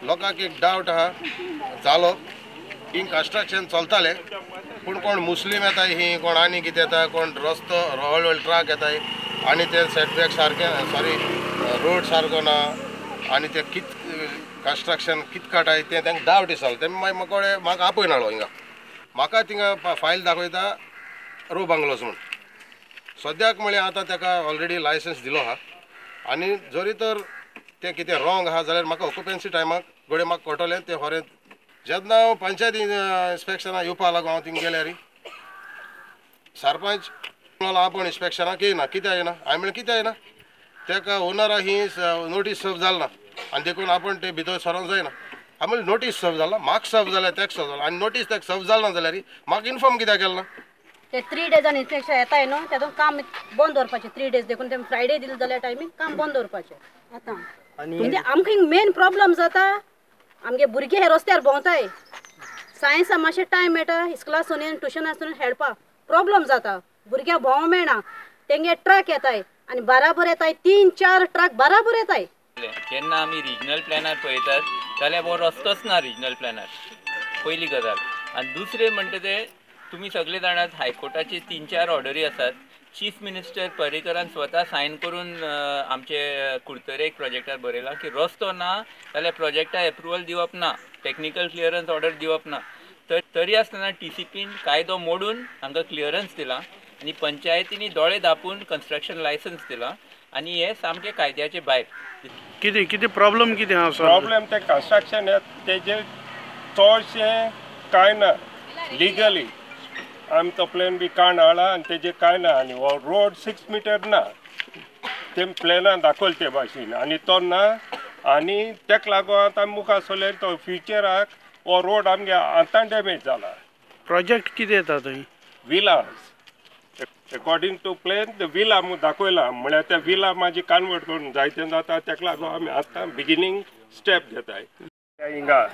लोकांक एक डावट आहा जालो हिंग कन्स्ट्रक्शन चलताले पूण कोण मुस्लीम येताय ही कोण आनी कितें येता कोण रस्तो व्हड व्हड ट्रक येताय आनी ते सेटबॅक सारके सॉरी रोड सारको ना आनी ते कित कन्स्ट्रक्शन कित काटाय ते तांकां डावट दिसलो ते मागीर म्हाका आपयनालो हिंगा म्हाका थिंगा फायल दाखयता रो बंगलोज म्हूण सद्याक म्हळ्यार आतां ताका ऑलरेडी लायसन्स दिलो आहा आनी जरी तर तें कितें रॉंग आहा जाल्यार म्हाका ऑक्युपन्सी टायमाक घडये म्हाका कळटलें तें खरें जेन्ना हांव पंचायती इन्स्पेक्शनाक येवपा लागून हांव थिंगा गेल्यार सरपंच आपण इन्स्पेक्शनाक येयना कित्याक येना हांवें म्हळें कित्याक येना ताका ओनरा ही नोटीस सर्व जाल ना आनी देखून आपण ते भितर सरोंक जायना हांवें म्हळें नोटीस सर्व जाला म्हाका सर्व जाल्यार ताका सर्व जाला आनी नोटीस ताका सर्व जाल ना जाल्यार म्हाका इन्फॉर्म कित्याक केलें ना ते 3 डेजान इन्स्पेक्शन येताय न्हू तेतून काम बंद दवरपाचें 3 डेज देखून ते फ्रायडे दिले जाल्यार टायमींग काम बंद दवरपाचें आतां म्हणजे आमकां मेन प्रॉब्लेम जाता आमगे भुरगे हे रस्त्यार भोंवताय सायन्सा मातशें टायम मेळटा इस्कुलासून ट्युशनासून खेळपा प्रॉब्लेम जाता भुरग्यांक भोंवो मेळना तेंगे ट्रक येताय आनी बराबर येताय 3-4 ट्रक बराबर येताय जेन्ना आमी रिजनल प्लॅनार पळयतात जाल्यार हो रस्तोच ना रिजनल प्लॅनार पयली गजाल आनी दुसरें म्हणटा ते तुमी सगळे जाणात हायकोर्टाचे 3-4 ऑर्डरी आसात चीफ मिनिस्टर पर्रीकरान स्वता सायन करून आमचे कुडतरेक प्रोजेक्टार बरयला की रस्तो ना जाल्यार प्रोजेक्टा एप्रुवल दिवप ना टेक्निकल क्लियरन्स ऑर्डर दिवप ना तरी आसतना TCPन कायदो मोडून हांकां क्लियरन्स दिला आनी पंचायतींनी दोळे धापून कन्स्ट्रक्शन लायसन्स दिला आनी हे सामके कायद्याचे भायर कितें प्रॉब्लेम कितें आसा प्रॉब्लेम ते कन्स्ट्रक्शन तेजे चडशें कांय ना लिगली आमी तो प्लॅन बी काण हाडला आनी तेजे कांय ना आनी हो रोड 6 मीटर ना ते प्लॅनान दाखयले ते भाशेन आनी तो ना आनी तेका लागून आतां मुखार सोल्यार तो फ्युचराक हो रोड आमगे आतां डॅमेज जाला प्रोजेक्ट कितें येता थंय विलास अकॉर्डिंग टू प्लॅन ते विला आमकां दाखयला म्हळ्यार त्या विला म्हाजी कन्वर्ट करून जायतें जाता तेका लागून आमी आतां बिगिनींग स्टेप घेताय हिंगा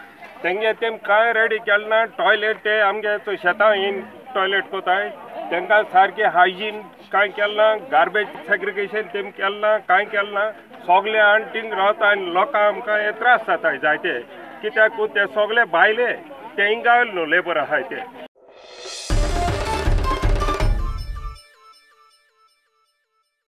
तेंगे तेम कांय रेडी केलें ना टॉयलेट ते आमगे शेतां इन टॉयलेट कोताय तांकां सारकें हायजीन कांय केलें ना गार्बेज सेग्रिगेशन तेम केलें ना कांय केलें ना सोगले आंटींग रावता आनी लोकांक आमकां हे त्रास जाताय जायते कित्याक ते सोगले भायले ते हिंगा न्हू लेबर आहाय ते